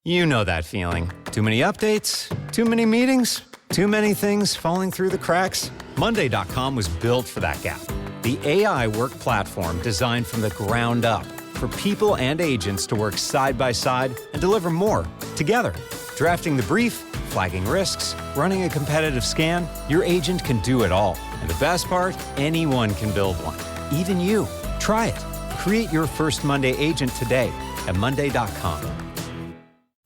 You know that feeling. Too many updates? Too many meetings? Too many things falling through the cracks? Monday.com was built for that gap. The AI work platform designed from the ground up for people and agents to work side by side and deliver more together. Drafting the brief, flagging risks, running a competitive scan, your agent can do it all. And the best part, anyone can build one. Even you. Try it. Create your first Monday agent today at Monday.com.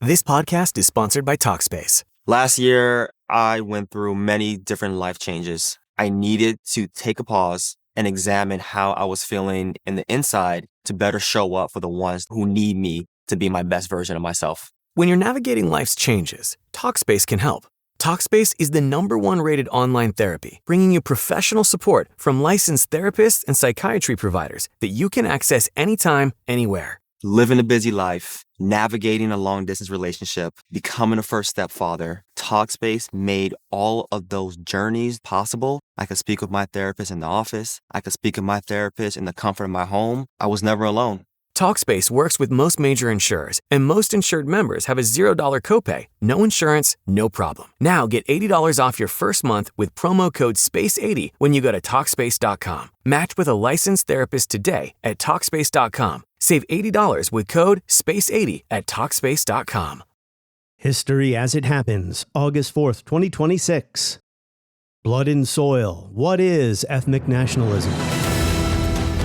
This podcast is sponsored by Talkspace. Last year, I went through many different life changes. I needed to take a pause and examine how I was feeling in the inside to better show up for the ones who need me to be my best version of myself. When you're navigating life's changes, Talkspace can help. Talkspace is the #1 rated online therapy, bringing you professional support from licensed therapists and psychiatry providers that you can access anytime, anywhere. Living a busy life, navigating a long-distance relationship, becoming a first-step father, Talkspace made all of those journeys possible. I could speak with my therapist in the office. I could speak with my therapist in the comfort of my home. I was never alone. Talkspace works with most major insurers, and most insured members have a $0 copay. No insurance, no problem. Now get $80 off your first month with promo code SPACE80 when you go to Talkspace.com. Match with a licensed therapist today at Talkspace.com. Save $80 with code SPACE80 at Talkspace.com. History as it happens, August 4th, 2026. Blood in soil. What is ethnic nationalism?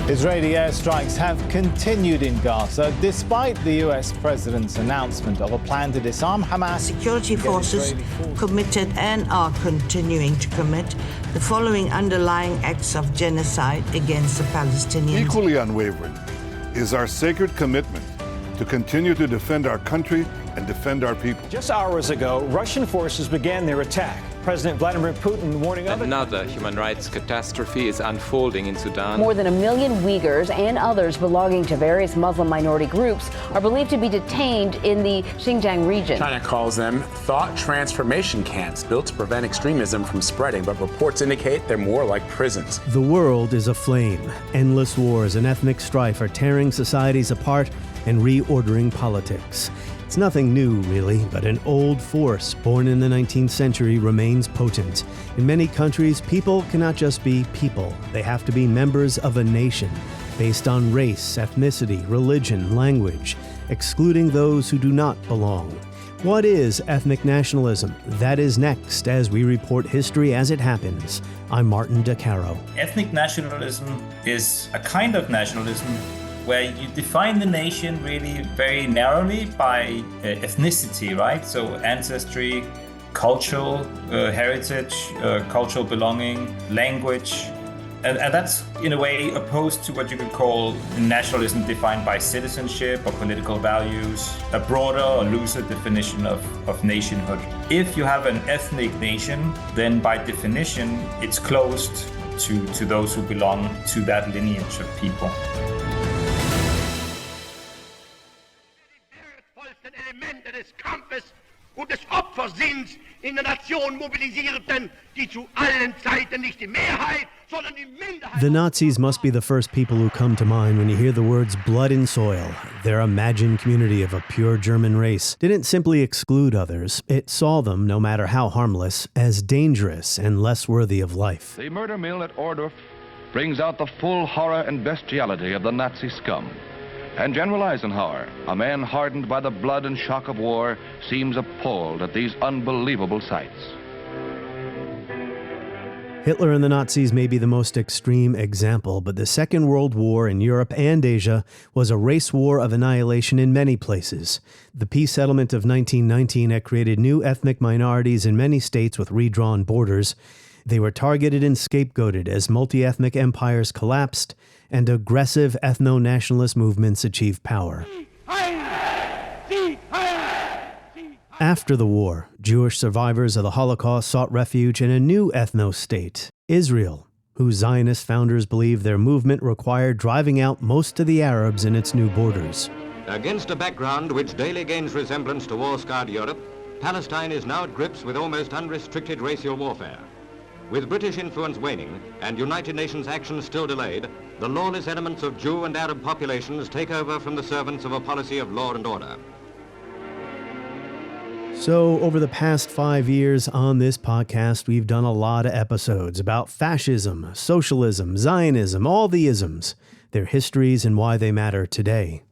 Israeli airstrikes have continued in Gaza despite the US president's announcement of a plan to disarm Hamas. Security forces committed and are continuing to commit the following underlying acts of genocide against the Palestinians. Equally unwavering is our sacred commitment to continue to defend our country and defend our people. Just hours ago, Russian forces began their attack. President Vladimir Putin warning of another human rights catastrophe is unfolding in Sudan. More than 1 million Uyghurs and others belonging to various Muslim minority groups are believed to be detained in the Xinjiang region. China calls them thought transformation camps built to prevent extremism from spreading, but reports indicate they're more like prisons. The world is aflame. Endless wars and ethnic strife are tearing societies apart and reordering politics. It's nothing new, really, but an old force born in the 19th century remains potent. In many countries, people cannot just be people. They have to be members of a nation, based on race, ethnicity, religion, language, excluding those who do not belong. What is ethnic nationalism? That is next as we report history as it happens. I'm Martin DeCaro. Ethnic nationalism is a kind of nationalism where you define the nation really very narrowly by ethnicity, right? So ancestry, cultural heritage, cultural belonging, language. And that's in a way opposed to what you could call nationalism defined by citizenship or political values, a broader or looser definition of nationhood. If you have an ethnic nation, then by definition, it's closed to those who belong to that lineage of people. Elemente des Kampfes und des Opfersinns in der Nation mobilisierten, die zu allen Zeiten nicht die Mehrheit, sondern die Minderheit. The Nazis must be the first people who come to mind when you hear the words blood in soil. Their imagined community of a pure German race didn't simply exclude others. It saw them, no matter how harmless, as dangerous and less worthy of life. The murder mill at Ohrdruf brings out the full horror and bestiality of the Nazi scum. And General Eisenhower, a man hardened by the blood and shock of war, seems appalled at these unbelievable sights. Hitler and the Nazis may be the most extreme example, but the Second World War in Europe and Asia was a race war of annihilation in many places. The peace settlement of 1919 had created new ethnic minorities in many states with redrawn borders. They were targeted and scapegoated as multi-ethnic empires collapsed and aggressive ethno-nationalist movements achieved power. After the war, Jewish survivors of the Holocaust sought refuge in a new ethno-state, Israel, whose Zionist founders believed their movement required driving out most of the Arabs in its new borders. Against a background which daily gains resemblance to war-scarred Europe, Palestine is now at grips with almost unrestricted racial warfare. With British influence waning and United Nations action still delayed, the lawless elements of Jew and Arab populations take over from the servants of a policy of law and order. So, over the past 5 years on this podcast, we've done a lot of episodes about fascism, socialism, Zionism, all the isms, their histories and why they matter today.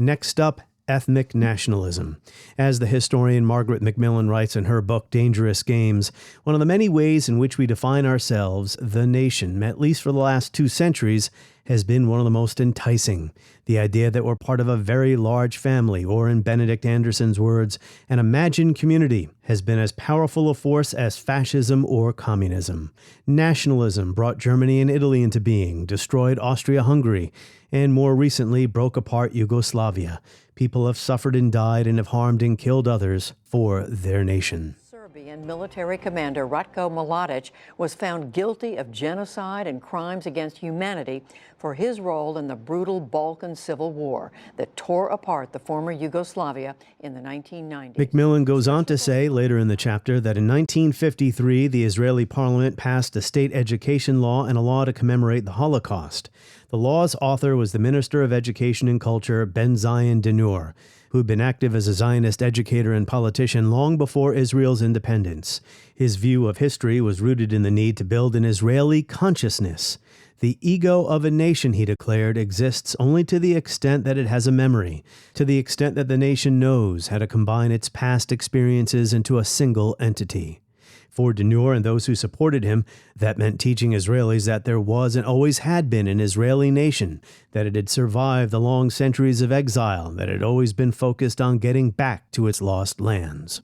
Next up, ethnic nationalism. As the historian Margaret Macmillan writes in her book, Dangerous Games, one of the many ways in which we define ourselves, the nation, at least for the last 2 centuries, has been one of the most enticing. The idea that we're part of a very large family, or in Benedict Anderson's words, an imagined community, has been as powerful a force as fascism or communism. Nationalism brought Germany and Italy into being, destroyed Austria-Hungary, and more recently broke apart Yugoslavia. People have suffered and died and have harmed and killed others for their nation. Serbian military commander Ratko Mladic was found guilty of genocide and crimes against humanity for his role in the brutal Balkan Civil War that tore apart the former Yugoslavia in the 1990s. Macmillan goes on to say later in the chapter that in 1953, the Israeli parliament passed a state education law and a law to commemorate the Holocaust. The law's author was the Minister of Education and Culture, Ben Zion Dinur, who had been active as a Zionist educator and politician long before Israel's independence. His view of history was rooted in the need to build an Israeli consciousness. The ego of a nation, he declared, exists only to the extent that it has a memory, to the extent that the nation knows how to combine its past experiences into a single entity. For Dinur and those who supported him, that meant teaching Israelis that there was and always had been an Israeli nation, that it had survived the long centuries of exile, that it had always been focused on getting back to its lost lands.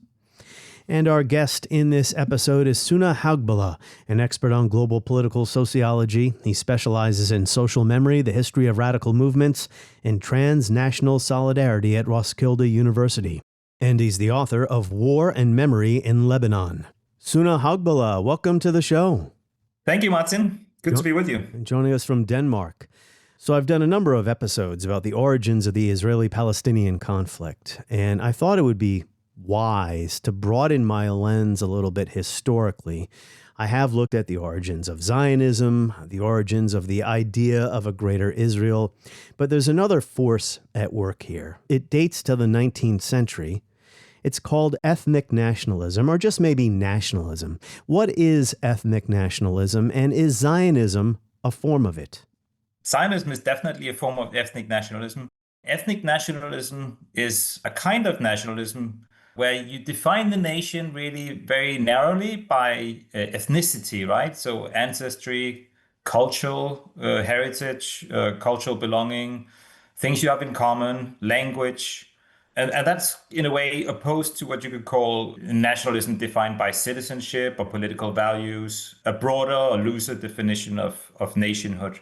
And our guest in this episode is Sune Haugbølle, an expert on global political sociology. He specializes in social memory, the history of radical movements, and transnational solidarity at Roskilde University. And he's the author of War and Memory in Lebanon. Sune Haugbølle, welcome to the show. Thank you, Martin. Good to be with you. Joining us from Denmark. So I've done a number of episodes about the origins of the Israeli-Palestinian conflict, and I thought it would be wise to broaden my lens a little bit historically. I have looked at the origins of Zionism, the origins of the idea of a greater Israel, but there's another force at work here. It dates to the 19th century. It's called ethnic nationalism, or just maybe nationalism. What is ethnic nationalism, and is Zionism a form of it? Zionism is definitely a form of ethnic nationalism. Ethnic nationalism is a kind of nationalism where you define the nation really very narrowly by ethnicity, right? So ancestry, cultural heritage, cultural belonging, things you have in common, language. And that's, in a way, opposed to what you could call nationalism defined by citizenship or political values, a broader or looser definition of nationhood.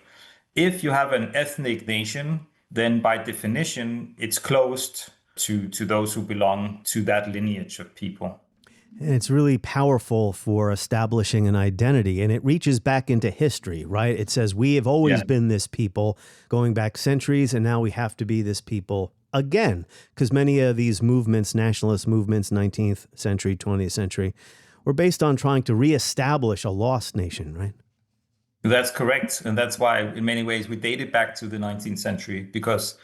If you have an ethnic nation, then by definition, it's closed to those who belong to that lineage of people. And it's really powerful for establishing an identity, and it reaches back into history, right? It says we have always been this people going back centuries, and now we have to be this people again, because many of these movements, nationalist movements, 19th century, 20th century, were based on trying to reestablish a lost nation, right? That's correct. And that's why, in many ways, we date it back to the 19th century, because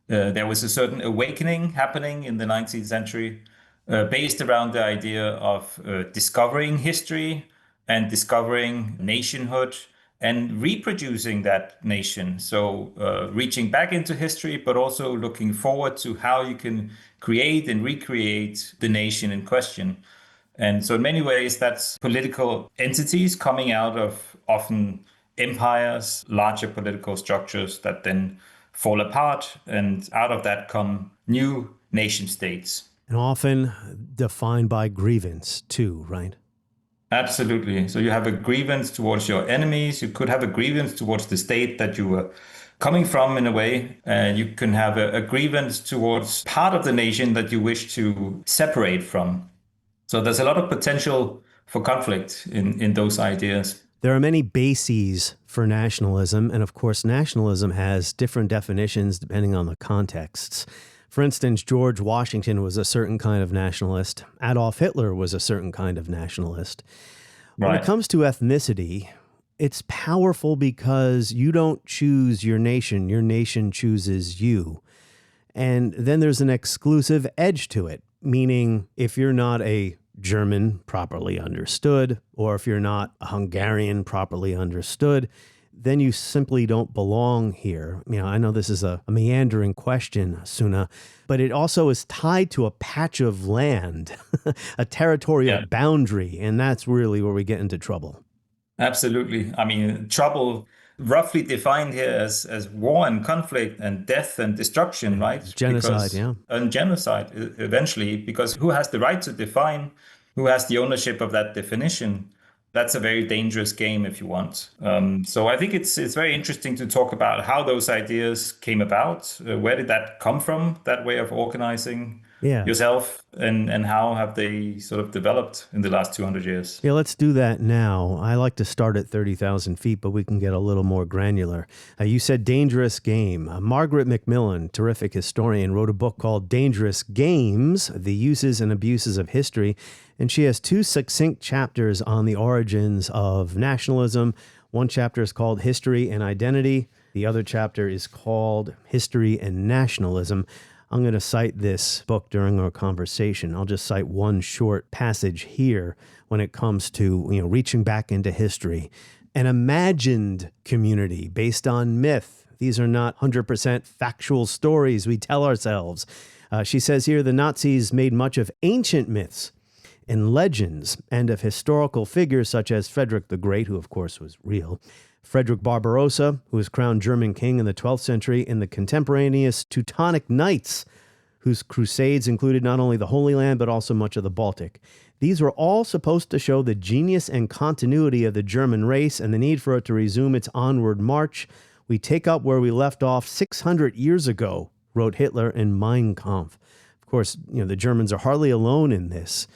there was a certain awakening happening in the 19th century based around the idea of discovering history and discovering nationhood and reproducing that nation. So reaching back into history, but also looking forward to how you can create and recreate the nation in question. And so in many ways, that's political entities coming out of often empires, larger political structures that then fall apart. And out of that come new nation states. And often defined by grievance too, right? Absolutely. So you have a grievance towards your enemies. You could have a grievance towards the state that you were coming from, in a way. You can have a grievance towards part of the nation that you wish to separate from. So there's a lot of potential for conflict in those ideas. There are many bases for nationalism, and of course, nationalism has different definitions depending on the contexts. For instance, George Washington was a certain kind of nationalist. Adolf Hitler was a certain kind of nationalist. When it comes to ethnicity, it's powerful because you don't choose your nation chooses you. And then there's an exclusive edge to it. meaning if you're not a German properly understood, or if you're not a Hungarian properly understood, then you simply don't belong here. I know this is a meandering question, Sune, but it also is tied to a patch of land, a territorial boundary, and that's really where we get into trouble. Absolutely. Trouble roughly defined here as war and conflict and death and destruction, right? Genocide, And genocide, eventually, because who has the right to define, who has the ownership of that definition? That's a very dangerous game, if you want. So I think it's very interesting to talk about how those ideas came about. Where did that come from, that way of organizing yourself, and how have they sort of developed in the last 200 years? Yeah, let's do that now. I like to start at 30,000 feet, but we can get a little more granular. You said dangerous game. Margaret Macmillan, terrific historian, wrote a book called Dangerous Games, The Uses and Abuses of History. And she has 2 succinct chapters on the origins of nationalism. One chapter is called History and Identity. The other chapter is called History and Nationalism. I'm going to cite this book during our conversation. I'll just cite one short passage here when it comes to, reaching back into history. An imagined community based on myth. These are not 100% factual stories we tell ourselves. She says here, the Nazis made much of ancient myths and legends and of historical figures such as Frederick the Great, who of course was real, Frederick Barbarossa, who was crowned German king in the 12th century, and the contemporaneous Teutonic Knights, whose crusades included not only the Holy Land but also much of the Baltic. These were all supposed to show the genius and continuity of the German race and the need for it to resume its onward march. We take up where we left off 600 years ago, wrote Hitler in Mein Kampf. Of course, the Germans are hardly alone in this.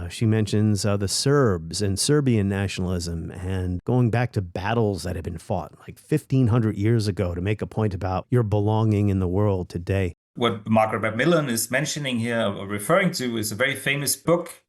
She mentions the Serbs and Serbian nationalism and going back to battles that have been fought like 1,500 years ago to make a point about your belonging in the world today. What Margaret Macmillan is mentioning here, or referring to, is a very famous book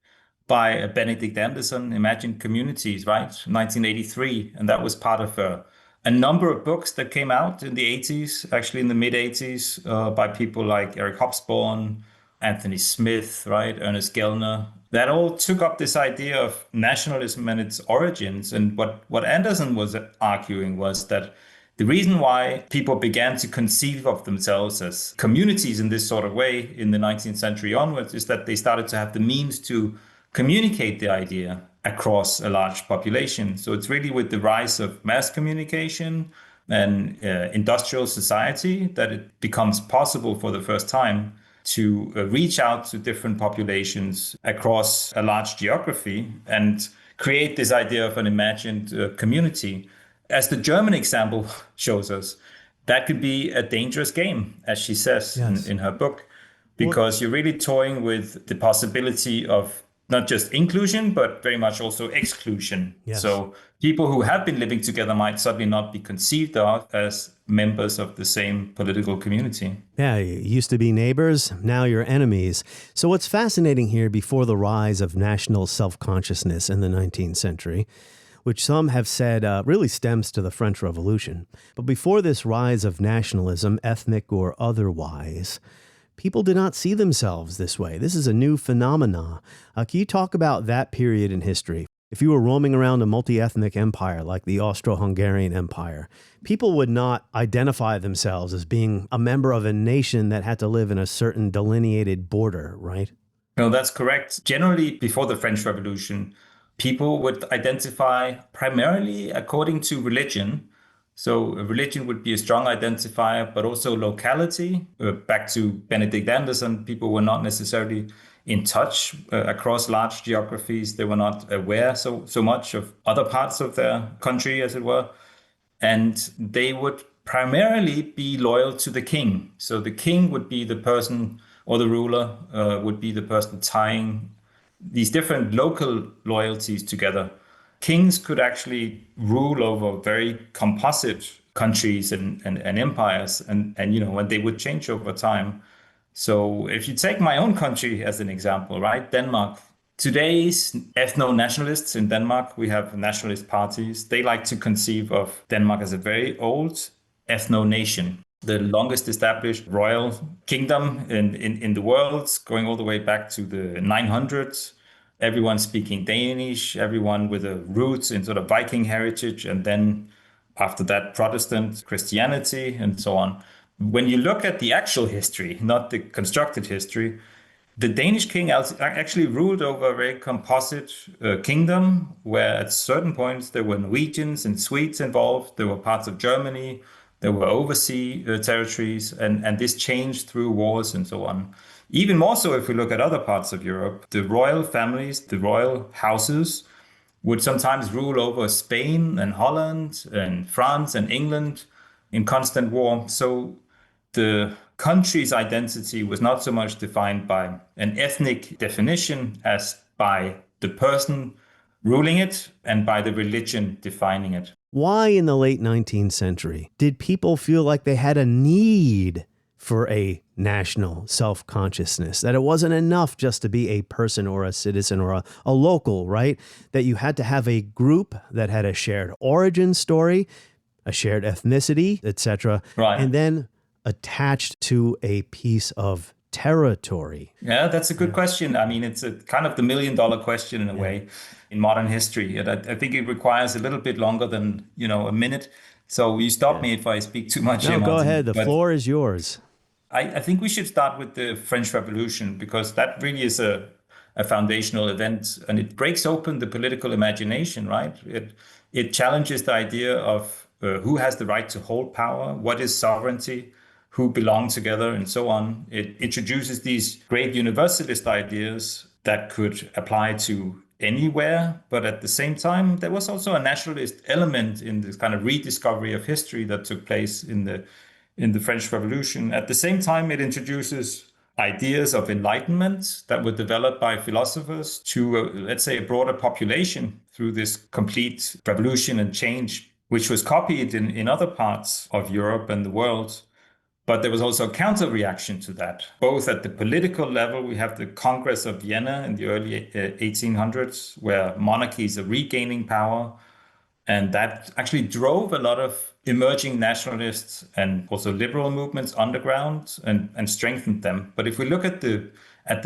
by Benedict Anderson, Imagined Communities, right? 1983. And that was part of a number of books that came out in the 80s, actually in the mid-80s, by people like Eric Hobsbawm, Anthony Smith, right? Ernest Gellner. That all took up this idea of nationalism and its origins. And what Anderson was arguing was that the reason why people began to conceive of themselves as communities in this sort of way in the 19th century onwards is that they started to have the means to communicate the idea across a large population. So it's really with the rise of mass communication and industrial society that it becomes possible for the first time to reach out to different populations across a large geography and create this idea of an imagined community. As the German example shows us, that could be a dangerous game, as she says in her book, because you're really toying with the possibility of not just inclusion, but very much also exclusion. Yes. So people who have been living together might suddenly not be conceived of as members of the same political community. Yeah, you used to be neighbors, now you're enemies. So what's fascinating here, before the rise of national self-consciousness in the 19th century, which some have said really stems to the French Revolution. But before this rise of nationalism, ethnic or otherwise, people did not see themselves this way. This is a new phenomena. Can you talk about that period in history? If you were roaming around a multi-ethnic empire like the Austro-Hungarian Empire, people would not identify themselves as being a member of a nation that had to live in a certain delineated border, right? No, that's correct. Generally, before the French Revolution, people would identify primarily according to religion. So religion would be a strong identifier, but also locality. Back to Benedict Anderson, people were not necessarily in touch across large geographies. They were not aware so much of other parts of their country, as it were. And they would primarily be loyal to the king. So the king would be the person, or the ruler would be the person tying these different local loyalties together. Kings could actually rule over very composite countries and empires, and when they would change over time. So if you take my own country as an example, right, Denmark, today's ethno-nationalists in Denmark, we have nationalist parties. They like to conceive of Denmark as a very old ethno-nation. the longest established royal kingdom in the world, going all the way back to the 900s. Everyone speaking Danish, everyone with a roots in sort of Viking heritage, and then after that, Protestant Christianity, and so on. When you look at the actual history, not the constructed history, the Danish king actually ruled over a very composite kingdom, where at certain points there were Norwegians and Swedes involved, there were parts of Germany, there were overseas territories, and this changed through wars and so on. Even more so if we look at other parts of Europe, the royal families, the royal houses would sometimes rule over Spain and Holland and France and England in constant war. So the country's identity was not so much defined by an ethnic definition as by the person ruling it and by the religion defining it. Why in the late 19th century did people feel like they had a need for a national self-consciousness, that it wasn't enough just to be a person or a citizen or a local, right? That you had to have a group that had a shared origin story, a shared ethnicity, etc., right, and then attached to a piece of territory? Yeah, that's a good question. I mean, it's a kind of the million-dollar question in a way in modern history. And I think it requires a little bit longer than, a minute. So you stop me if I speak too much. No, go ahead. The floor is yours. I think we should start with the French Revolution, because that really is a foundational event, and it breaks open the political imagination, right? It challenges the idea of who has the right to hold power, what is sovereignty, who belong together, and so on. It introduces these great universalist ideas that could apply to anywhere, but at the same time, there was also a nationalist element in this kind of rediscovery of history that took place in the French Revolution. At the same time, it introduces ideas of enlightenment that were developed by philosophers to, let's say, a broader population through this complete revolution and change, which was copied in other parts of Europe and the world. But there was also a counter-reaction to that. Both at the political level, we have the Congress of Vienna in the early 1800s, where monarchies are regaining power. And that actually drove a lot of emerging nationalists and also liberal movements underground and strengthened them. But if we look at the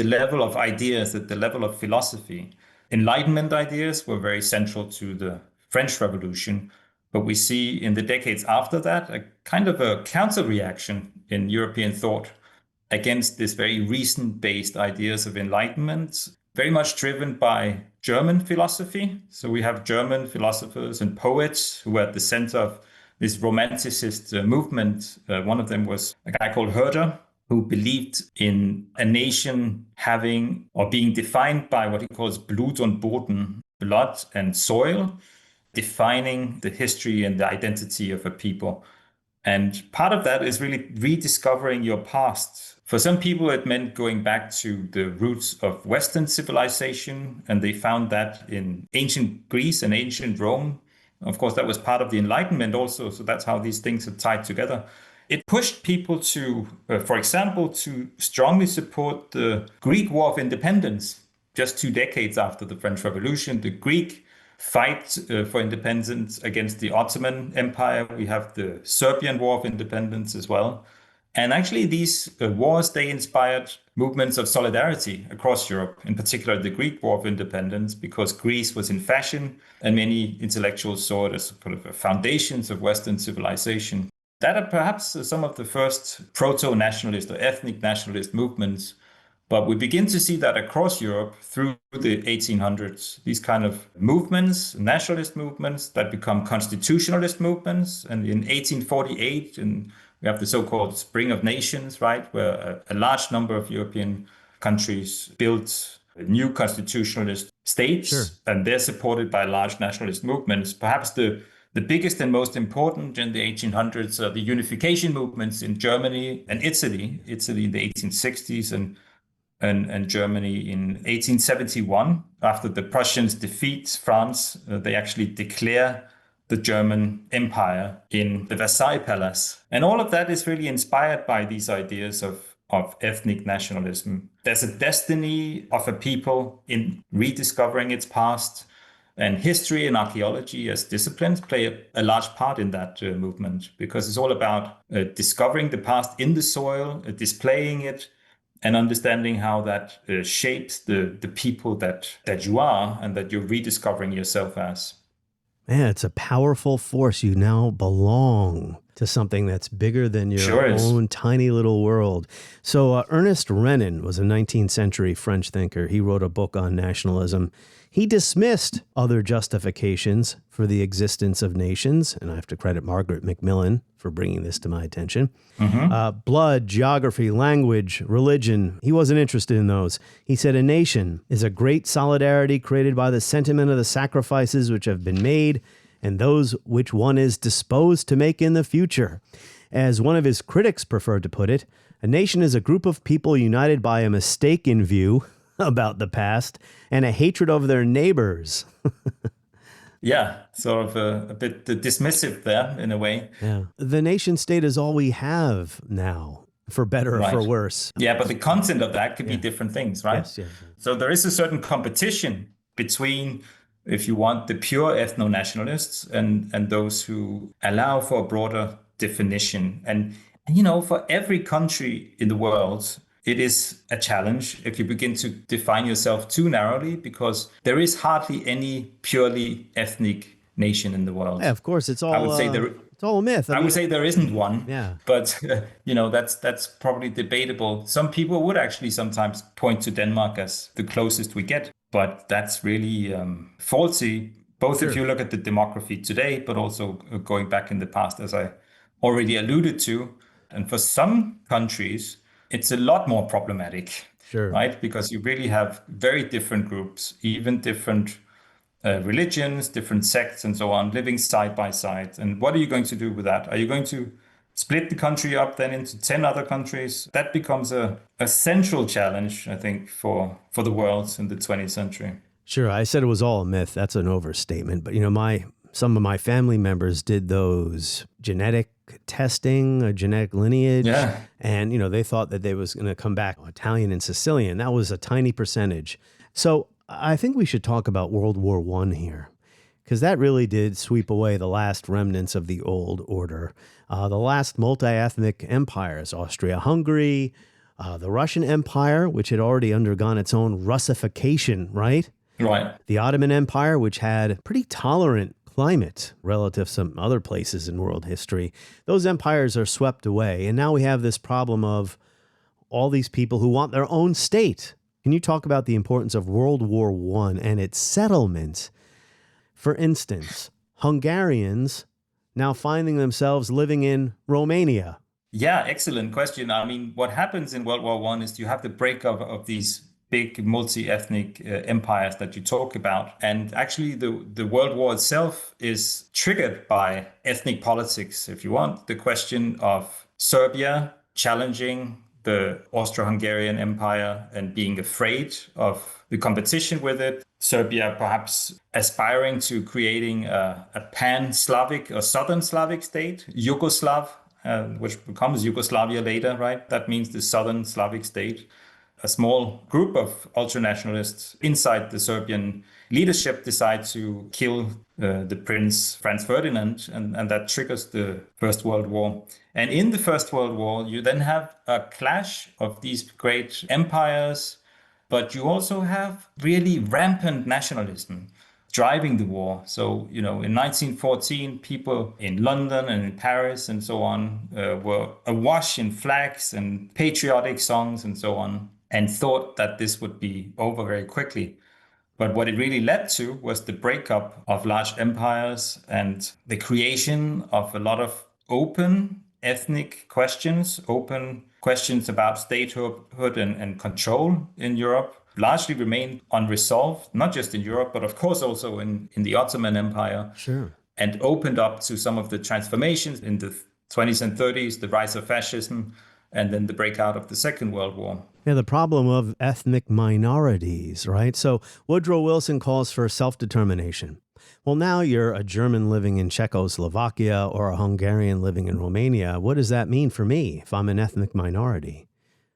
level of ideas, at the level of philosophy, Enlightenment ideas were very central to the French Revolution. But we see in the decades after that a kind of a counter-reaction in European thought against this very reason-based ideas of enlightenment, very much driven by German philosophy. So we have German philosophers and poets who were at the center of this romanticist movement. One of them was a guy called Herder, who believed in a nation having or being defined by what he calls Blut und Boden, blood and soil, defining the history and the identity of a people. And part of that is really rediscovering your past. For some people, it meant going back to the roots of Western civilization, and they found that in ancient Greece and ancient Rome. Of course, that was part of the Enlightenment also, so that's how these things are tied together. It pushed people to, for example, to strongly support the Greek War of Independence. Just 2 decades after the French Revolution, the Greek fight for independence against the Ottoman Empire. We have the Serbian War of Independence as well. And actually these wars, they inspired movements of solidarity across Europe, in particular the Greek War of Independence, because Greece was in fashion and many intellectuals saw it as sort of foundations of Western civilization. That are perhaps some of the first proto-nationalist or ethnic nationalist movements. But we begin to see that across Europe through the 1800s, these kind of movements, nationalist movements that become constitutionalist movements. And in 1848, and we have the so-called Spring of Nations, right, where a large number of European countries built new constitutionalist states, Sure. and they're supported by large nationalist movements. Perhaps the biggest and most important in the 1800s are the unification movements in Germany and Italy in the 1860s and Germany in 1871. After the Prussians defeat France, they actually declare the German Empire in the Versailles Palace. And all of that is really inspired by these ideas of ethnic nationalism. There's a destiny of a people in rediscovering its past, And history and archaeology as disciplines play a large part in that movement, because it's all about discovering the past in the soil, displaying it, and understanding how that shapes the people that you are and that you're rediscovering yourself as. Man, it's a powerful force. You now belong to something that's bigger than your own tiny little world. So Ernest Renan was a 19th century French thinker. He wrote a book on nationalism. He dismissed other justifications for the existence of nations, and I have to credit Margaret Macmillan for bringing this to my attention. Blood, geography, language, religion, he wasn't interested in those. He said a nation is a great solidarity created by the sentiment of the sacrifices which have been made and those which one is disposed to make in the future. As one of his critics preferred to put it, a nation is a group of people united by a mistaken view about the past and a hatred of their neighbors. Yeah, sort of a bit dismissive there in a way. Yeah. The nation state is all we have now, for better or for worse. Yeah, but the content of that could be different things, right? Yes. So there is a certain competition between, if you want, the pure ethno-nationalists and those who allow for a broader definition. And, you know, for every country in the world, it is a challenge if you begin to define yourself too narrowly, because there is hardly any purely ethnic nation in the world. Yeah, of course, it's all. I would say it's all a myth. I would say there isn't one. Yeah. But you know, that's probably debatable. Some people would actually sometimes point to Denmark as the closest we get, but that's really faulty. Both if you look at the demography today, but also going back in the past, as I already alluded to. And for some countries, it's a lot more problematic, right? Because you really have very different groups, even different religions, different sects and so on, living side by side. And what are you going to do with that? Are you going to split the country up then into 10 other countries? That becomes a central challenge, I think, for the world in the 20th century. Sure, I said it was all a myth. That's an overstatement. But, you know, some of my family members did those genetic testing, a genetic lineage. Yeah. And, you know, they thought that they was going to come back Italian and Sicilian. That was a tiny percentage. So I think we should talk about World War I here, because that really did sweep away the last remnants of the old order. The last multi-ethnic empires, Austria-Hungary, the Russian Empire, which had already undergone its own Russification, right? Right. The Ottoman Empire, which had a pretty tolerant climate relative to some other places in world history. Those empires are swept away. And now we have this problem of all these people who want their own state. Can you talk about the importance of World War I and its settlement? For instance, Hungarians now finding themselves living in Romania. Yeah, excellent question. I mean, what happens in World War I is you have the breakup of these big multi-ethnic empires that you talk about. And actually the World War itself is triggered by ethnic politics, if you want. The question of Serbia challenging the Austro-Hungarian Empire and being afraid of the competition with it. Serbia perhaps aspiring to creating a pan-Slavic or Southern Slavic state, Yugoslav, which becomes Yugoslavia later, right? That means the Southern Slavic state. A small group of ultranationalists inside the Serbian leadership decide to kill the Prince Franz Ferdinand, and that triggers the First World War. And in the First World War, you then have a clash of these great empires, but you also have really rampant nationalism driving the war. So, you know, in 1914, people in London and in Paris and so on were awash in flags and patriotic songs and so on, and thought that this would be over very quickly. But what it really led to was the breakup of large empires and the creation of a lot of open ethnic questions, open questions about statehood and control in Europe, largely remained unresolved, not just in Europe, but of course also in the Ottoman Empire. Sure. And opened up to some of the transformations in the 20s and 30s, the rise of fascism, and then the breakout of the Second World War. Yeah, the problem of ethnic minorities, right? So Woodrow Wilson calls for self-determination. Well, now you're a German living in Czechoslovakia or a Hungarian living in Romania. What does that mean for me if I'm an ethnic minority?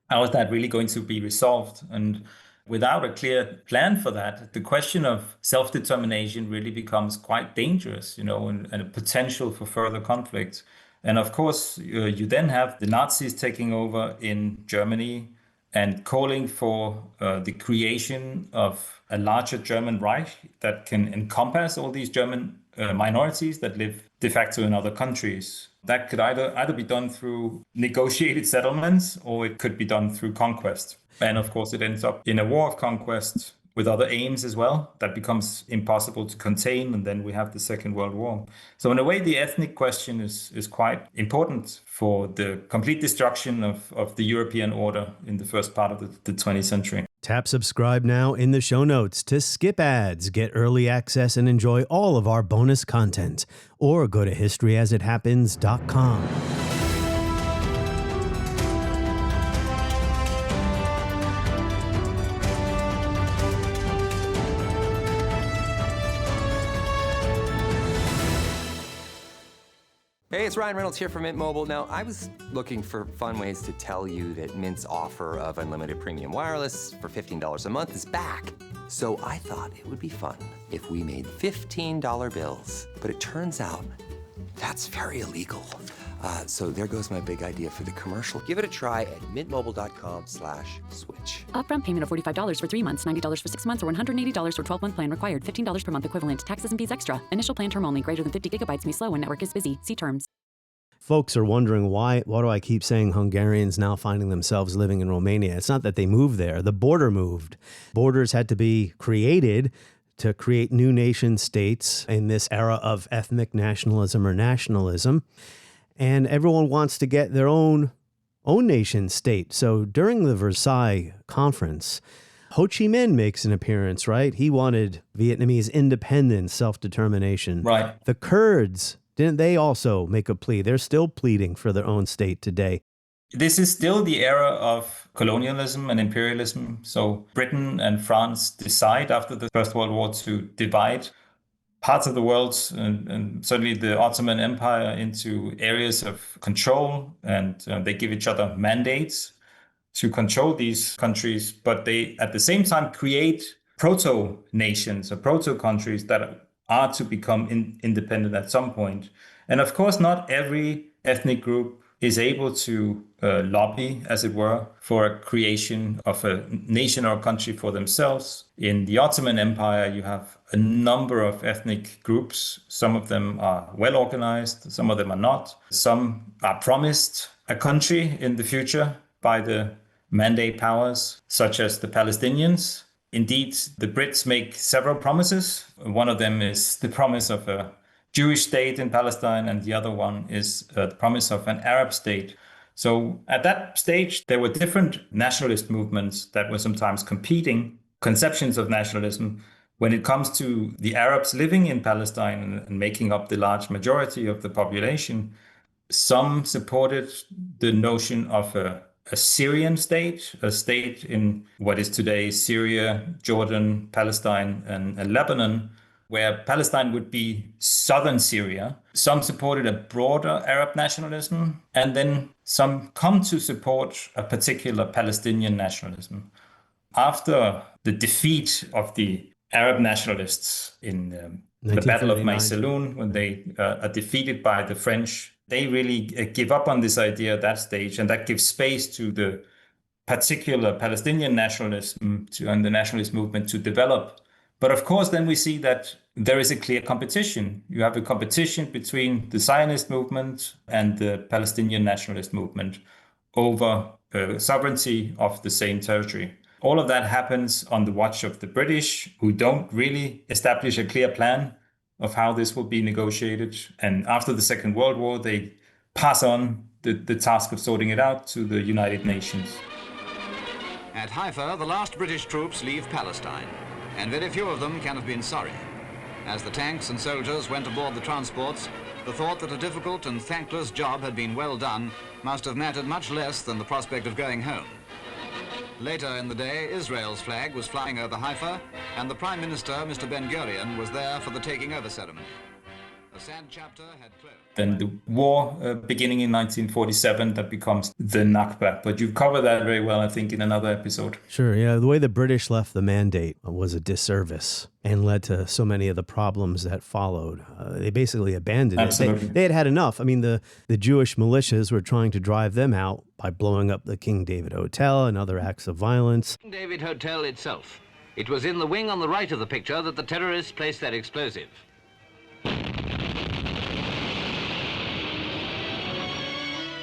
How is that really going to be resolved? And Without a clear plan for that, the question of self-determination really becomes quite dangerous, and a potential for further conflict. And of course, you then have the Nazis taking over in Germany and calling for the creation of a larger German Reich that can encompass all these German minorities that live de facto in other countries. That could either be done through negotiated settlements, or it could be done through conquest. And of course, it ends up in a war of conquest with other aims as well. That becomes impossible to contain, and then we have the Second World War. So in a way, the ethnic question is quite important for the complete destruction of the European order in the first part of the 20th century. Tap subscribe now in the show notes to skip ads, get early access, and enjoy all of our bonus content. Or go to historyasithappens.com. Hey, it's Ryan Reynolds here from Mint Mobile. Now, I was looking for fun ways to tell you that Mint's offer of unlimited premium wireless for $15 a month is back. So I thought it would be fun if we made $15 bills. But it turns out that's very illegal. So there goes my big idea for the commercial. Give it a try at mintmobile.com/switch. Upfront payment of $45 for 3 months, $90 for 6 months, or $180 for 12-month plan required. $15 per month equivalent. Taxes and fees extra. Initial plan term only. Greater than 50 gigabytes may slow when network is busy. See terms. Folks are wondering why do I keep saying Hungarians now finding themselves living in Romania? It's not that they moved there. The border moved. Borders had to be created to create new nation states in this era of ethnic nationalism or nationalism. And everyone wants to get their own nation state. So during the Versailles Conference, Ho Chi Minh makes an appearance, right? He wanted Vietnamese independence, self-determination. Right. The Kurds, didn't they also make a plea? They're still pleading for their own state today. This is still the era of colonialism and imperialism. So Britain and France decide after the First World War to divide parts of the world, and certainly the Ottoman Empire, into areas of control, and they give each other mandates to control these countries, but they at the same time create proto-nations or proto-countries that are to become independent at some point. And of course, not every ethnic group is able to lobby, as it were, for a creation of a nation or a country for themselves. In the Ottoman Empire, you have a number of ethnic groups. Some of them are well organized, some of them are not. Some are promised a country in the future by the mandate powers, such as the Palestinians. Indeed, the Brits make several promises. One of them is the promise of a Jewish state in Palestine, and the other one is the promise of an Arab state. So at that stage, there were different nationalist movements that were sometimes competing conceptions of nationalism. When it comes to the Arabs living in Palestine and making up the large majority of the population, some supported the notion of a Syrian state, a state in what is today Syria, Jordan, Palestine, and Lebanon, where Palestine would be southern Syria. Some supported a broader Arab nationalism, and then some come to support a particular Palestinian nationalism. After the defeat of the Arab nationalists in the Battle of Maysalun, when they are defeated by the French, they really give up on this idea at that stage, and that gives space to the particular Palestinian nationalism and the nationalist movement to develop. But of course, then we see that there is a clear competition. You have a competition between the Zionist movement and the Palestinian nationalist movement over sovereignty of the same territory. All of that happens on the watch of the British, who don't really establish a clear plan of how this will be negotiated. And after the Second World War, they pass on the task of sorting it out to the United Nations. At Haifa, the last British troops leave Palestine, and very few of them can have been sorry. As the tanks and soldiers went aboard the transports, the thought that a difficult and thankless job had been well done must have mattered much less than the prospect of going home. Later in the day, Israel's flag was flying over Haifa, and the Prime Minister, Mr. Ben-Gurion, was there for the taking over ceremony. A sad chapter had closed. Then the war beginning in 1947 that becomes the Nakba. But you've covered that very well, I think, in another episode. Sure, yeah. The way the British left the mandate was a disservice and led to so many of the problems that followed. They basically abandoned Absolutely. it. They had had enough. I mean, the Jewish militias were trying to drive them out by blowing up the King David Hotel and other acts of violence. King David Hotel itself. It was in the wing on the right of the picture that the terrorists placed their explosive.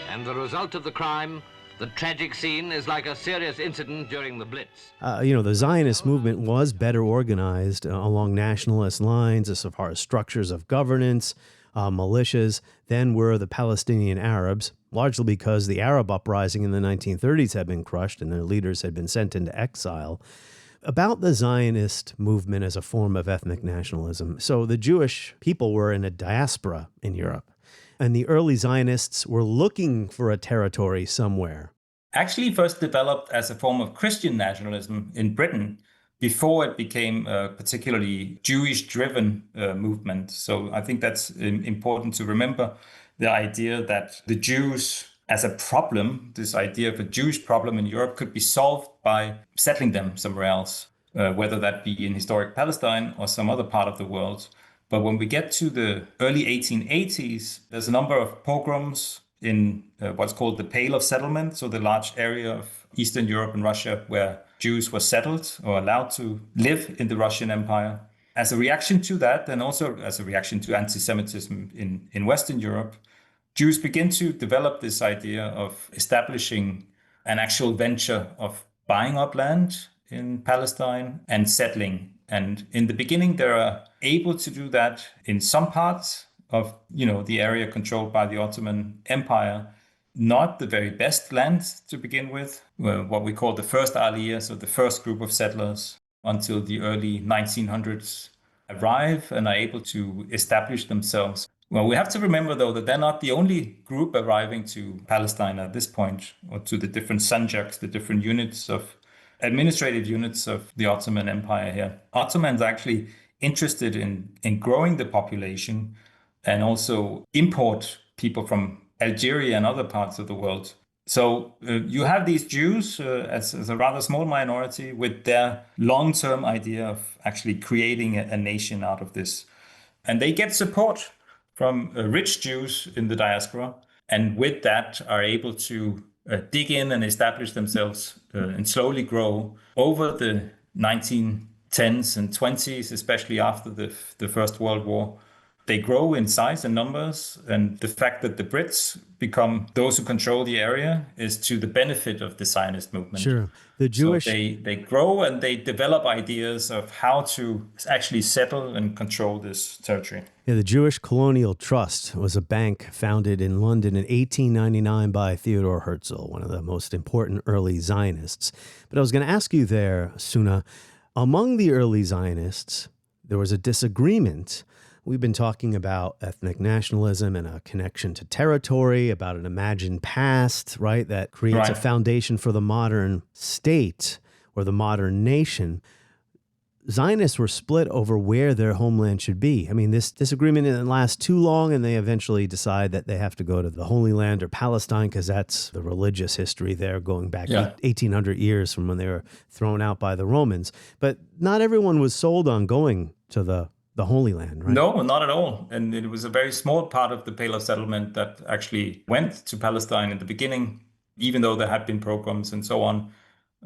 And the result of the crime, the tragic scene, is like a serious incident during the Blitz. The Zionist movement was better organized along nationalist lines as far as structures of governance, militias, than were the Palestinian Arabs, largely because the Arab uprising in the 1930s had been crushed and their leaders had been sent into exile. About the Zionist movement as a form of ethnic nationalism. So the Jewish people were in a diaspora in Europe, and the early Zionists were looking for a territory somewhere. Actually first developed as a form of Christian nationalism in Britain before it became a particularly Jewish-driven movement. So I think that's important to remember, the idea that the Jews as a problem, this idea of a Jewish problem in Europe, could be solved by settling them somewhere else, whether that be in historic Palestine or some other part of the world. But when we get to the early 1880s, there's a number of pogroms in what's called the Pale of Settlement, so the large area of Eastern Europe and Russia where Jews were settled or allowed to live in the Russian Empire. As a reaction to that, and also as a reaction to anti-Semitism in Western Europe, Jews begin to develop this idea of establishing an actual venture of buying up land in Palestine and settling. And in the beginning, they are able to do that in some parts of, the area controlled by the Ottoman Empire. Not the very best land to begin with, what we call the first aliyah, so the first group of settlers, until the early 1900s arrive and are able to establish themselves. Well, we have to remember, though, that they're not the only group arriving to Palestine at this point, or to the different sanjaks, the different administrative units of the Ottoman Empire here. Ottomans are actually interested in growing the population and also import people from Algeria and other parts of the world. So you have these Jews as a rather small minority with their long-term idea of actually creating a nation out of this. And they get support from rich Jews in the diaspora, and with that are able to dig in and establish themselves and slowly grow over the 1910s and 20s, especially after the First World War. They grow in size and numbers, and the fact that the Brits become those who control the area is to the benefit of the Zionist movement. Sure. The Jewish... So they grow and they develop ideas of how to actually settle and control this territory. Yeah, the Jewish Colonial Trust was a bank founded in London in 1899 by Theodor Herzl, one of the most important early Zionists. But I was going to ask you there, Sune, among the early Zionists, there was a disagreement. We've been talking about ethnic nationalism and a connection to territory, about an imagined past, right, that creates a foundation for the modern state or the modern nation. Zionists were split over where their homeland should be. I mean, this disagreement didn't last too long, and they eventually decide that they have to go to the Holy Land or Palestine because that's the religious history there going back 1,800 years from when they were thrown out by the Romans. But not everyone was sold on going to the Holy Land, right? No, not at all. And it was a very small part of the Pale of Settlement that actually went to Palestine in the beginning, even though there had been pogroms and so on.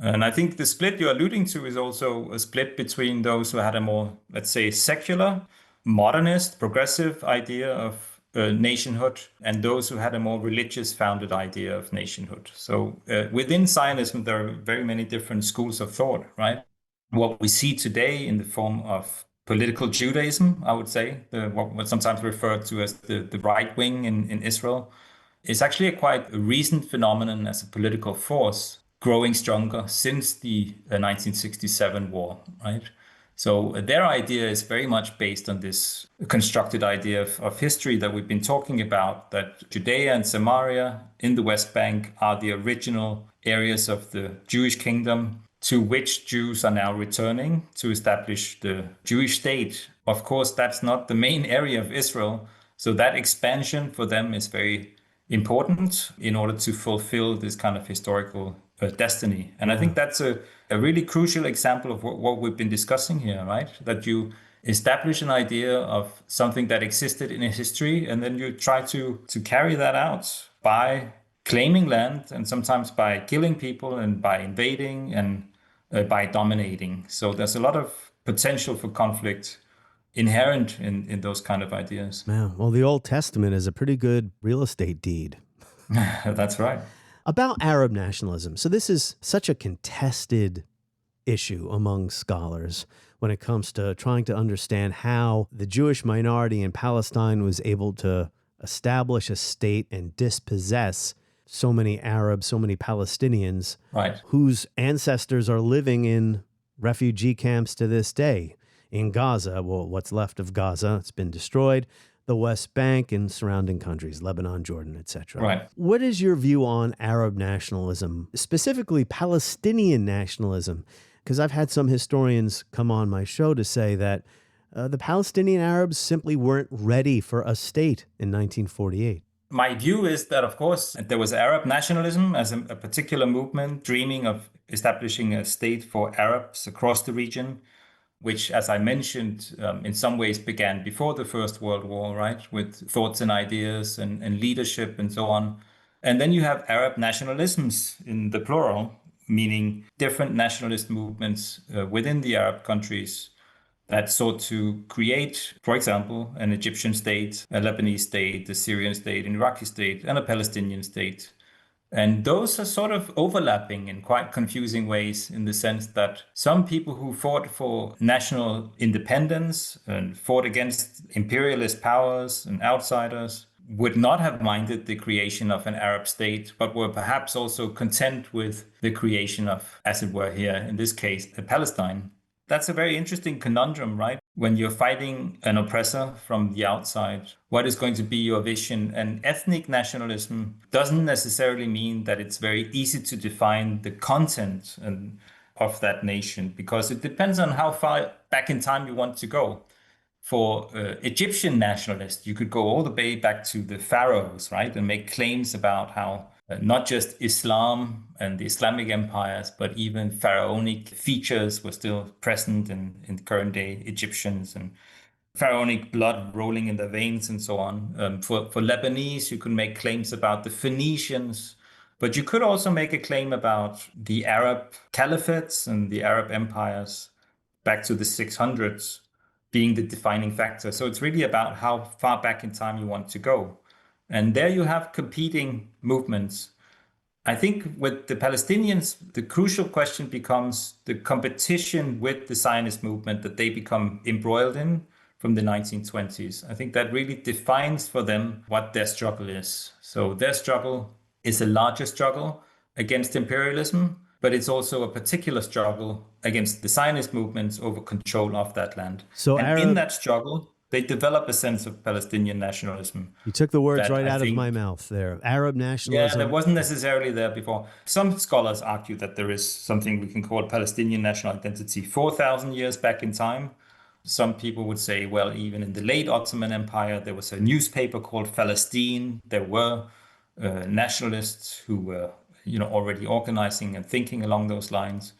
And I think the split you're alluding to is also a split between those who had a more, let's say, secular, modernist, progressive idea of nationhood and those who had a more religious founded idea of nationhood. So within Zionism, there are very many different schools of thought, right? What we see today in the form of political Judaism, I would say, what's sometimes referred to as the right wing in Israel, is actually a quite recent phenomenon as a political force, growing stronger since the 1967 war, right? So their idea is very much based on this constructed idea of history that we've been talking about, that Judea and Samaria in the West Bank are the original areas of the Jewish kingdom, to which Jews are now returning to establish the Jewish state. Of course, that's not the main area of Israel. So that expansion for them is very important in order to fulfill this kind of historical destiny. And I think that's a really crucial example of what we've been discussing here, right? That you establish an idea of something that existed in a history, and then you try to carry that out by claiming land, and sometimes by killing people and by invading and by dominating. So there's a lot of potential for conflict inherent in those kind of ideas. Yeah, well, the Old Testament is a pretty good real estate deed. That's right. About Arab nationalism. So this is such a contested issue among scholars when it comes to trying to understand how the Jewish minority in Palestine was able to establish a state and dispossess so many Arabs, so many Palestinians, right, whose ancestors are living in refugee camps to this day. In Gaza, well, what's left of Gaza, it's been destroyed, the West Bank and surrounding countries, Lebanon, Jordan, etc. Right. What is your view on Arab nationalism, specifically Palestinian nationalism? Because I've had some historians come on my show to say that the Palestinian Arabs simply weren't ready for a state in 1948. My view is that, of course, there was Arab nationalism as a particular movement dreaming of establishing a state for Arabs across the region, which, as I mentioned, in some ways began before the First World War, right, with thoughts and ideas and leadership and so on. And then you have Arab nationalisms in the plural, meaning different nationalist movements within the Arab countries that sought to create, for example, an Egyptian state, a Lebanese state, a Syrian state, an Iraqi state, and a Palestinian state. And those are sort of overlapping in quite confusing ways, in the sense that some people who fought for national independence and fought against imperialist powers and outsiders would not have minded the creation of an Arab state, but were perhaps also content with the creation of, as it were here, in this case, Palestine. That's a very interesting conundrum, right? When you're fighting an oppressor from the outside, what is going to be your vision? And ethnic nationalism doesn't necessarily mean that it's very easy to define the content of that nation, because it depends on how far back in time you want to go. For Egyptian nationalists, you could go all the way back to the pharaohs, right? And make claims about how not just Islam and the Islamic empires, but even pharaonic features were still present in current day Egyptians, and pharaonic blood rolling in their veins and so on. For Lebanese, you could make claims about the Phoenicians, but you could also make a claim about the Arab caliphates and the Arab empires back to the 600s being the defining factor. So it's really about how far back in time you want to go. And there you have competing movements. I think with the Palestinians, the crucial question becomes the competition with the Zionist movement that they become embroiled in from the 1920s. I think that really defines for them what their struggle is. So their struggle is a larger struggle against imperialism, but it's also a particular struggle against the Zionist movements over control of that land. So in that struggle, they develop a sense of Palestinian nationalism. You took the words right out of my mouth there. Arab nationalism. Yeah, that wasn't necessarily there before. Some scholars argue that there is something we can call Palestinian national identity 4,000 years back in time. Some people would say, well, even in the late Ottoman Empire, there was a newspaper called Palestine. There were nationalists who were, already organizing and thinking along those lines.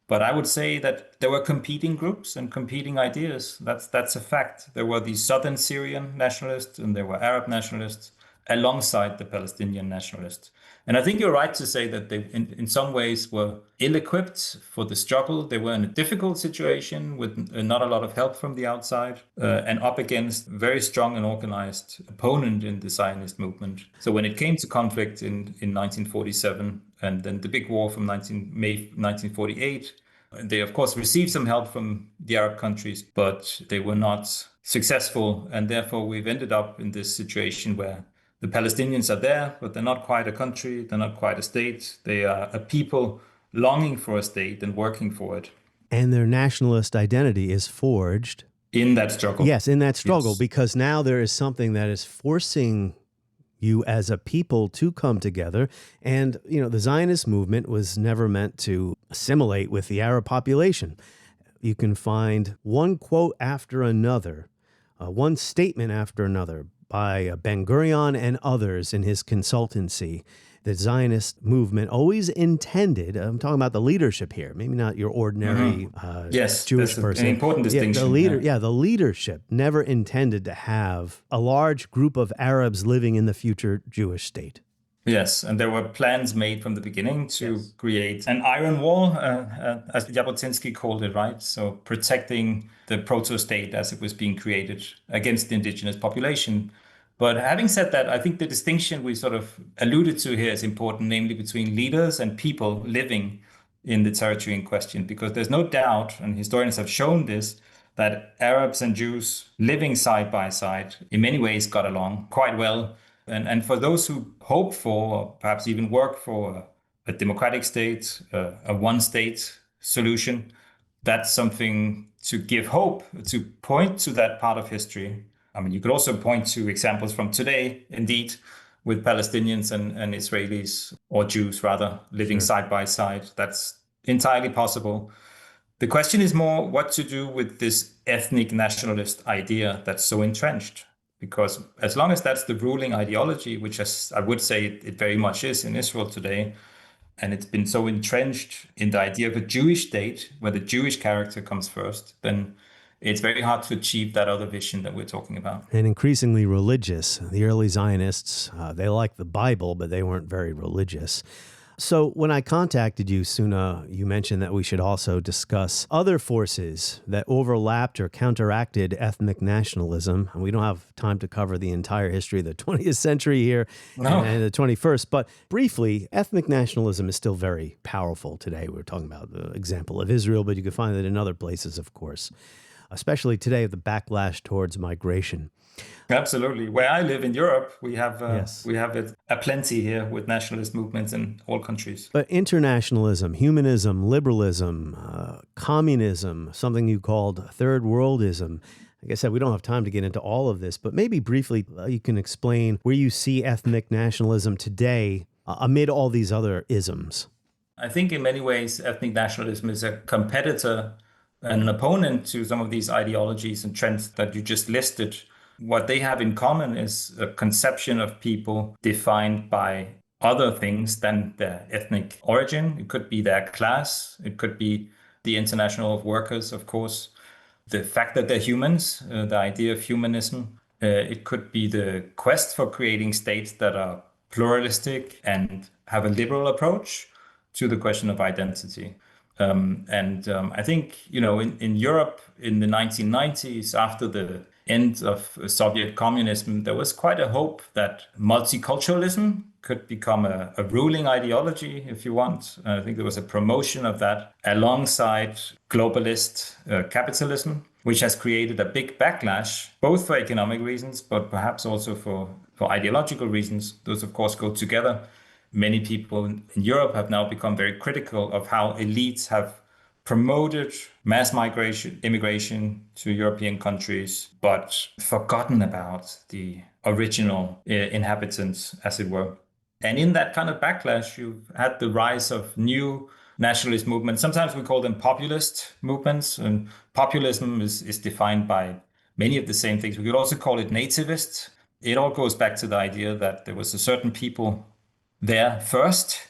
But I would say that there were competing groups and competing ideas. That's a fact. There were the Southern Syrian nationalists and there were Arab nationalists alongside the Palestinian nationalists. And I think you're right to say that they, in some ways, were ill-equipped for the struggle. They were in a difficult situation with not a lot of help from the outside and up against a very strong and organized opponent in the Zionist movement. So when it came to conflict in 1947 and then the big war from May 1948, they, of course, received some help from the Arab countries, but they were not successful. And therefore, we've ended up in this situation where the Palestinians are there, but they're not quite a country. They're not quite a state. They are a people longing for a state and working for it. And their nationalist identity is forged in that struggle. Yes, in that struggle, yes. Because now there is something that is forcing you as a people to come together. And, the Zionist movement was never meant to assimilate with the Arab population. You can find one quote after another, one statement after another by Ben Gurion and others in his consultancy. The Zionist movement always intended, I'm talking about the leadership here, maybe not your ordinary Jewish person. An important distinction. The leadership never intended to have a large group of Arabs living in the future Jewish state. Yes, and there were plans made from the beginning to create an iron wall, as Jabotinsky called it, right? So protecting the proto-state as it was being created against the indigenous population. But having said that, I think the distinction we sort of alluded to here is important, namely between leaders and people living in the territory in question, because there's no doubt, and historians have shown this, that Arabs and Jews living side by side in many ways got along quite well. And for those who hope for, or perhaps even work for a democratic state, a one-state solution, that's something to give hope, to point to that part of history. I mean, you could also point to examples from today, indeed, with Palestinians and Israelis, or Jews rather, living side by side. That's entirely possible. The question is more what to do with this ethnic nationalist idea that's so entrenched. Because as long as that's the ruling ideology, which I would say it very much is in Israel today, and it's been so entrenched in the idea of a Jewish state, where the Jewish character comes first, then it's very hard to achieve that other vision that we're talking about. And increasingly religious. The early Zionists, they liked the Bible, but they weren't very religious. So when I contacted you, Sune, you mentioned that we should also discuss other forces that overlapped or counteracted ethnic nationalism. And we don't have time to cover the entire history of the 20th century here and the 21st. But briefly, ethnic nationalism is still very powerful today. We're talking about the example of Israel, but you can find it in other places, of course, especially today, the backlash towards migration. Absolutely. Where I live in Europe, we have it aplenty here with nationalist movements in all countries. But internationalism, humanism, liberalism, communism, something you called third worldism. Like I said, we don't have time to get into all of this, but maybe briefly you can explain where you see ethnic nationalism today amid all these other isms. I think in many ways, ethnic nationalism is a competitor and an opponent to some of these ideologies and trends that you just listed. What they have in common is a conception of people defined by other things than their ethnic origin. It could be their class. It could be the international of workers, of course. The fact that they're humans, the idea of humanism. It could be the quest for creating states that are pluralistic and have a liberal approach to the question of identity. I think, in Europe in the 1990s, after the end of Soviet communism, there was quite a hope that multiculturalism could become a ruling ideology, if you want. I think there was a promotion of that alongside globalist capitalism, which has created a big backlash, both for economic reasons, but perhaps also for ideological reasons. Those, of course, go together. Many people in Europe have now become very critical of how elites have promoted mass immigration to European countries, but forgotten about the original inhabitants, as it were. And in that kind of backlash, you've had the rise of new nationalist movements. Sometimes we call them populist movements, and populism is defined by many of the same things. We could also call it nativist. It all goes back to the idea that there was a certain people there first,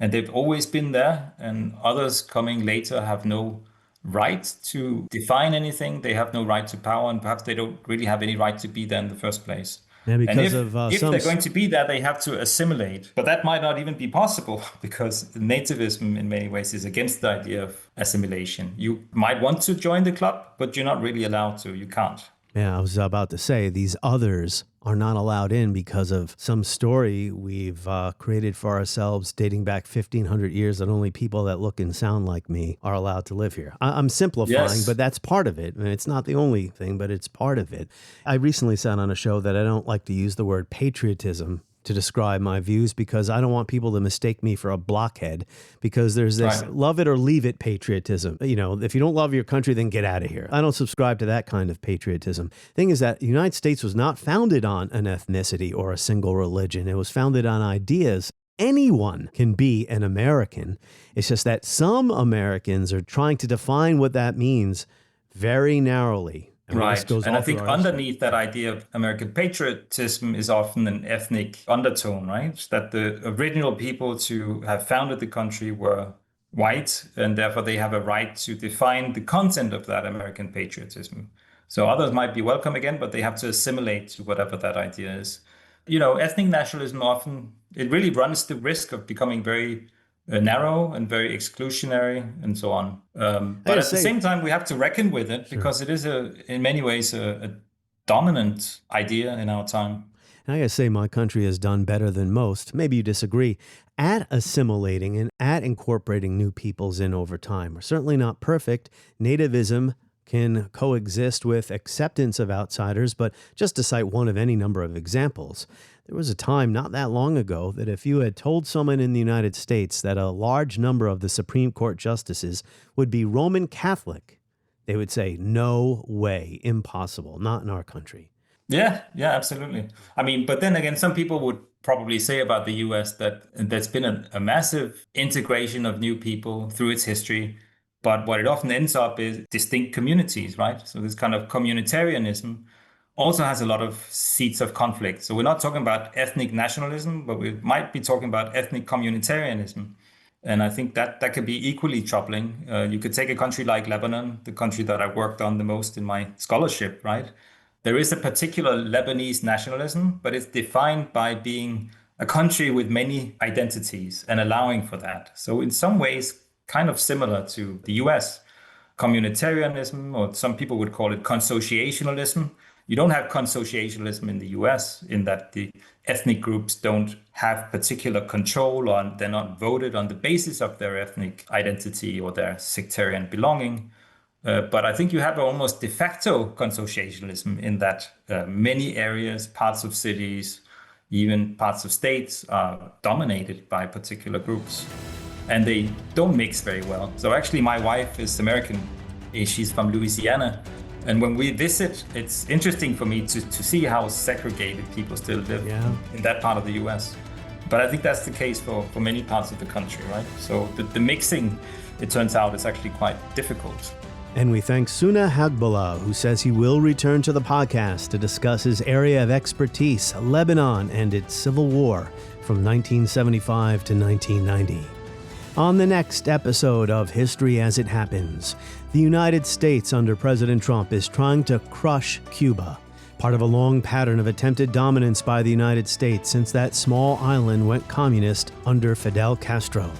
and they've always been there, and others coming later have no right to define anything. They have no right to power, and perhaps they don't really have any right to be there in the first place. Yeah, because if they're going to be there, they have to assimilate. But that might not even be possible, because nativism in many ways is against the idea of assimilation. You might want to join the club, but you're not really allowed to. You can't. Yeah, I was about to say, these others are not allowed in because of some story we've created for ourselves dating back 1,500 years that only people that look and sound like me are allowed to live here. I'm simplifying, but that's part of it. And it's not the only thing, but it's part of it. I recently said on a show that I don't like to use the word patriotism to describe my views because I don't want people to mistake me for a blockhead, because there's this love it or leave it patriotism. You know, if you don't love your country, then get out of here. I don't subscribe to that kind of patriotism. Thing is that the United States was not founded on an ethnicity or a single religion. It was founded on ideas. Anyone can be an American. It's just that some Americans are trying to define what that means very narrowly. Right. And I think underneath that idea of American patriotism is often an ethnic undertone, right? That the original people to have founded the country were white, and therefore they have a right to define the content of that American patriotism. So others might be welcome again, but they have to assimilate to whatever that idea is. You know, ethnic nationalism often, it really runs the risk of becoming very narrow and very exclusionary and so on. But at the same time, we have to reckon with it because it is in many ways a dominant idea in our time. And I gotta say, my country has done better than most, maybe you disagree, at assimilating and at incorporating new peoples in over time. We're certainly not perfect. Nativism can coexist with acceptance of outsiders, but just to cite one of any number of examples, there was a time not that long ago that if you had told someone in the United States that a large number of the Supreme Court justices would be Roman Catholic, they would say, no way, impossible, not in our country. Yeah, absolutely. I mean, but then again, some people would probably say about the US that there's been a massive integration of new people through its history. But what it often ends up is distinct communities, right? So this kind of communitarianism also has a lot of seeds of conflict. So we're not talking about ethnic nationalism, but we might be talking about ethnic communitarianism. And I think that could be equally troubling. You could take a country like Lebanon, the country that I worked on the most in my scholarship, right? There is a particular Lebanese nationalism, but it's defined by being a country with many identities and allowing for that. So in some ways, kind of similar to the US. Communitarianism, or some people would call it consociationalism. You don't have consociationalism in the US in that the ethnic groups don't have particular control, or they're not voted on the basis of their ethnic identity or their sectarian belonging. But I think you have almost de facto consociationalism in that many areas, parts of cities, even parts of states are dominated by particular groups. And they don't mix very well. So actually, my wife is American. She's from Louisiana. And when we visit, it's interesting for me to see how segregated people still live in that part of the US. But I think that's the case for many parts of the country, right? So the mixing, it turns out, is actually quite difficult. And we thank Sune Haugbølle, who says he will return to the podcast to discuss his area of expertise, Lebanon and its civil war from 1975 to 1990. On the next episode of History as It Happens, the United States under President Trump is trying to crush Cuba, part of a long pattern of attempted dominance by the United States since that small island went communist under Fidel Castro.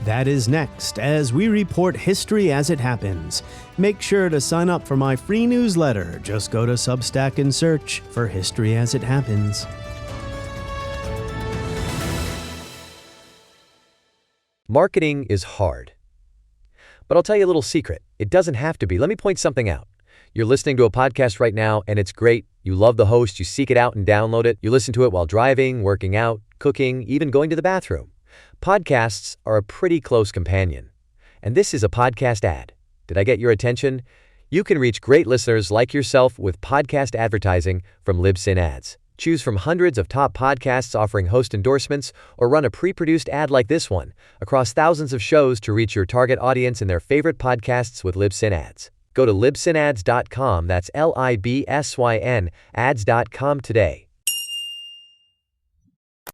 That is next as we report History as It Happens. Make sure to sign up for my free newsletter. Just go to Substack and search for History as It Happens. Marketing is hard. But I'll tell you a little secret. It doesn't have to be. Let me point something out. You're listening to a podcast right now, and it's great. You love the host. You seek it out and download it. You listen to it while driving, working out, cooking, even going to the bathroom. Podcasts are a pretty close companion. And this is a podcast ad. Did I get your attention? You can reach great listeners like yourself with podcast advertising from Libsyn Ads. Choose from hundreds of top podcasts offering host endorsements, or run a pre-produced ad like this one across thousands of shows to reach your target audience and their favorite podcasts with Libsyn Ads. Go to libsynads.com, that's Libsyn, ads.com today.